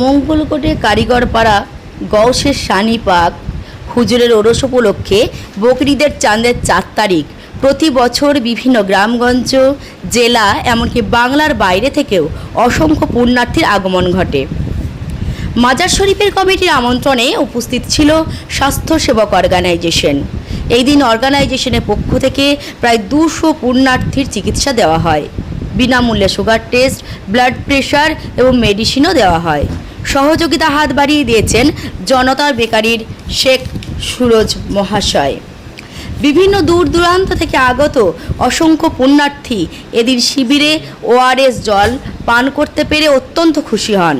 মঙ্গলকোটে কারিগরপাড়া গৌসের সানি পাক হুজুরের ওরস উপলক্ষে বকরিদের চাঁদের 4 তারিখ প্রতি বছর বিভিন্ন গ্রামগঞ্জ, জেলা, এমনকি বাংলার বাইরে থেকেও অসংখ্য পুণ্যার্থীর আগমন ঘটে। মাজার শরীফের কমিটির আমন্ত্রণে উপস্থিত ছিল স্বাস্থ্যসেবক অর্গানাইজেশন। এই দিন অর্গানাইজেশনের পক্ষ থেকে প্রায় 200 পুণ্যার্থীর চিকিৎসা দেওয়া হয়। বিনামূল্যে সুগার টেস্ট, ব্লাড প্রেশার এবং মেডিসিনও দেওয়া হয়। সহযোগিতা হাত বাড়িয়ে দিয়েছেন জনতার বেকারির শেখ সুরজ মহাশয়। বিভিন্ন দূর দূরান্ত থেকে আগত অসংখ্য পুণ্যার্থী এদিন শিবিরে ওআরএস জল পান করতে পেরে অত্যন্ত খুশি হন।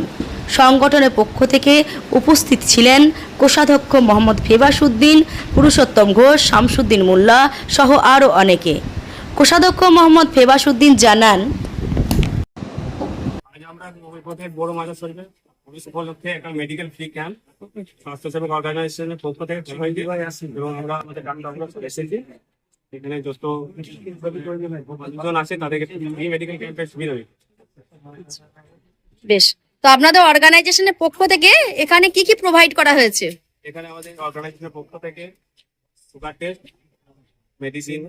সংগঠনের পক্ষ থেকে উপস্থিত ছিলেন কোষাধ্যক্ষ মোহাম্মদ ফেবাসউদ্দিন, পুরুষোত্তম ঘোষ, শামসুদ্দিন মোল্লা সহ আরও অনেকে। কোষাধ্যক্ষ মোহাম্মদ ফেবাসউদ্দিন জানান, বড় মাজার শরীফে উপলক্ষে একটা মেডিকেল ফ্রি ক্যাম্প স্বাস্থ্যসেবক অর্গানাইজেশনের পক্ষ থেকে এবং আমরা আমাদের ডাক্তার এসেছি। এখানে যত মানুষজন আছে তাদেরকে ফ্রি মেডিকেল ক্যাম্পের সুবিধা হবে। বেশ, তো আপনাদের অর্গানাইজেশনের পক্ষ থেকে এখানে কি কি প্রোভাইড করা হয়েছে? এখানে আমাদের অর্গানাইজেশনের পক্ষ থেকে sugar test, medicine,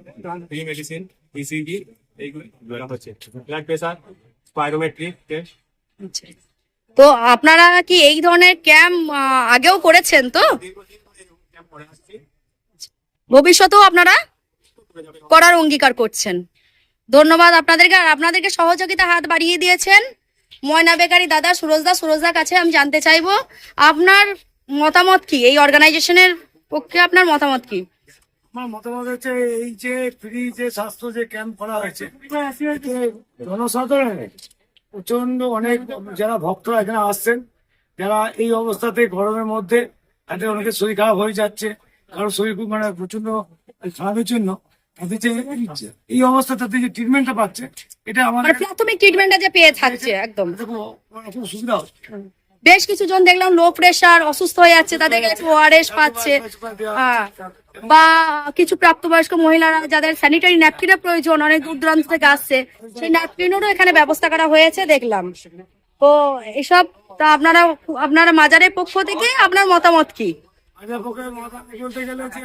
free medicine, ECG এইগুলো দেওয়া হচ্ছে। Blood pressure, spirometry test. তো আপনারা কি এই ধরনের ক্যাম্প আগেও করেছেন? তো ভবিষ্যতেও আপনারা করার অঙ্গীকার করছেন। ধন্যবাদ আপনাদেরকে। আর আপনাদেরকে সহযোগিতা হাত বাড়িয়ে দিয়েছেন ময়না বেকারি দাদা, সুরজদার কাছে আমি জানতে চাইবো আপনার মতামত কি, এই অর্গানাইজেশনের পক্ষে আপনার মতামত কি? আমার মতামত হচ্ছে এই যে ফ্রি যে স্বাস্থ্য যে ক্যাম্প করা হয়েছে, এতে জনসাধারণের প্রচন্ড অনেক যারা ভক্তরা এখানে আসছেন, যারা এই অবস্থাতে গরমের মধ্যে তাদের অনেকের শরীর খারাপ হয়ে যাচ্ছে, কারো শরীর খুব মানে প্রচন্ড খারাপের জন্য তাদের যে এই অবস্থা তাদের যে ট্রিটমেন্টটা পাচ্ছে, এটা আমাদের প্রাথমিক ট্রিটমেন্টটা যে পেয়ে থাকছে একদম খুব সুবিধা হচ্ছে। বেশ কিছুজন দেখলাম লো প্রেশার অসুস্থ হয়ে যাচ্ছে, তাদের কাছে ওআরএস পাচ্ছে, বা কিছু প্রাপ্তবয়স্ক মহিলারা যাদের স্যানিটারি ন্যাপকিনের প্রয়োজন অনেক দূর দূরান্ত থেকে আসছে, সেই ন্যাপকিনেরও এখানে ব্যবস্থা করা হয়েছে দেখলাম। তো এসব তা আপনারা মাজারের পক্ষ থেকে আপনার মতামত কি? বলতে গেলে যে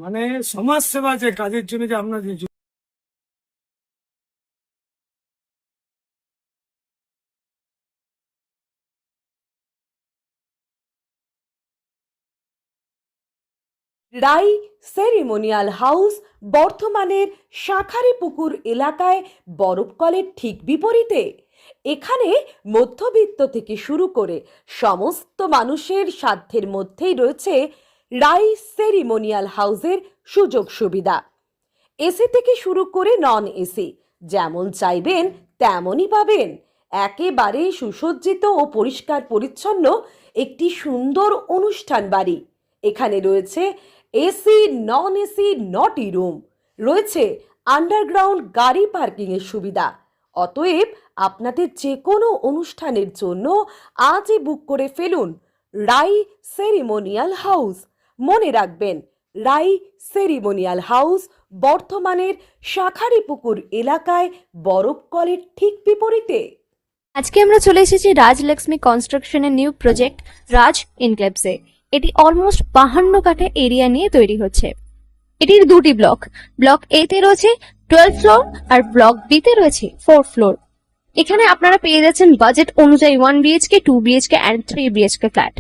মানে সমাজ সেবা যে কাজের জন্য যে আমরা রাই সেরিমোনিয়াল হাউস বর্ধমানের শাঁখারীপুকুর এলাকায় বরফকলের ঠিক বিপরীতে। এখানে মধ্যবিত্ত থেকে শুরু করে সমস্ত মানুষের সাধ্যের মধ্যেই রয়েছে রাই সেরিমোনিয়াল হাউসের সুযোগ সুবিধা। এসি থেকে শুরু করে নন এসি যেমন চাইবেন তেমনই পাবেন। একেবারে সুসজ্জিত ও পরিষ্কার পরিচ্ছন্ন একটি সুন্দর অনুষ্ঠান বাড়ি। এখানে রয়েছে এসি, নন এসি, নটি রুম, রয়েছে আন্ডারগ্রাউন্ড গাড়ি পার্কিং এর সুবিধা। অতএব আপনাদের যে কোনো অনুষ্ঠানের জন্য আজই বুক করে ফেলুন রাই সেরিমোনিয়াল হাউস। মনে রাখবেন, রাই সেরিমোনিয়াল হাউস বর্ধমানের শাঁখারীপুকুর এলাকায় বরফকলের ঠিক বিপরীতে। আজকে আমরা চলে এসেছি রাজলক্ষ্মী কনস্ট্রাকশনের নিউ প্রজেক্ট রাজ ইনক্লেভসে। এটি অলমোস্ট 52 কাঠা এরিয়া নিয়ে তৈরি হচ্ছে। এটির দুটি ব্লক এ তে রয়েছে 12 ফ্লোর আর ব্লক বি তে রয়েছে 4 ফ্লোর। এখানে আপনারা পেয়ে যাচ্ছেন বাজেট অনুযায়ী 1 BHK, 2 BHK and 3 BHK flat.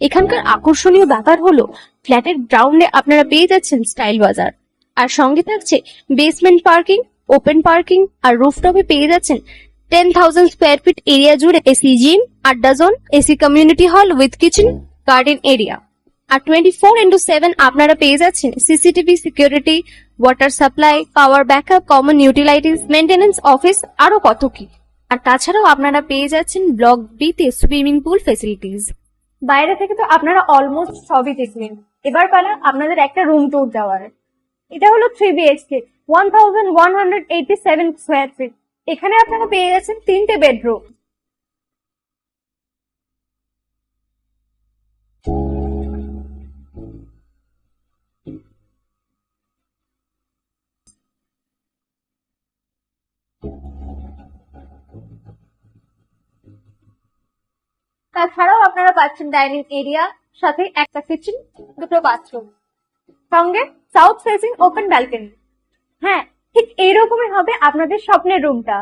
এখানকার আকর্ষণীয় ব্যাপার হলো ফ্ল্যাটের গ্রাউন্ডে আপনারা পেয়ে যাচ্ছেন স্টাইল বাজার, আর সঙ্গে থাকছে বেসমেন্ট পার্কিং, ওপেন পার্কিং, আর রুফটপে পেয়ে যাচ্ছেন 10,000 স্কোয়ার ফিট এরিয়া জুড়ে এসি জিম, আড্ডা zone, AC community hall with kitchen, garden area. আর 24/7 আপনারা পেয়ে যাচ্ছেন CCTV security, water supply, power backup, common utilities, maintenance office, আরো কত কি। আর তাছাড়াও আপনারা পেয়ে যাচ্ছেন ব্লক বি তে সুইমিং পুল ফেসিলিটিস। বাইরে থেকে তো আপনারা অলমোস্ট সবই দেখলেন, এবার পালা আপনাদের একটা রুম ট্যুর দেওয়ার। এটা হলো 3 বিএইচকে, 1187 স্কোয়ার ফিট। এখানে আপনারা পেয়ে যাচ্ছেন 3টে বেডরুম। তাছাড়াও আপনারা পাচ্ছেন ডাইনিং এরিয়া, সাথে একটা কিচেন, দুটো বাথরুম, সঙ্গে সাউথ ফেসিং ওপেন ব্যালকনি। হ্যাঁ, ঠিক এইরকমই হবে আপনাদের স্বপ্নের রুমটা।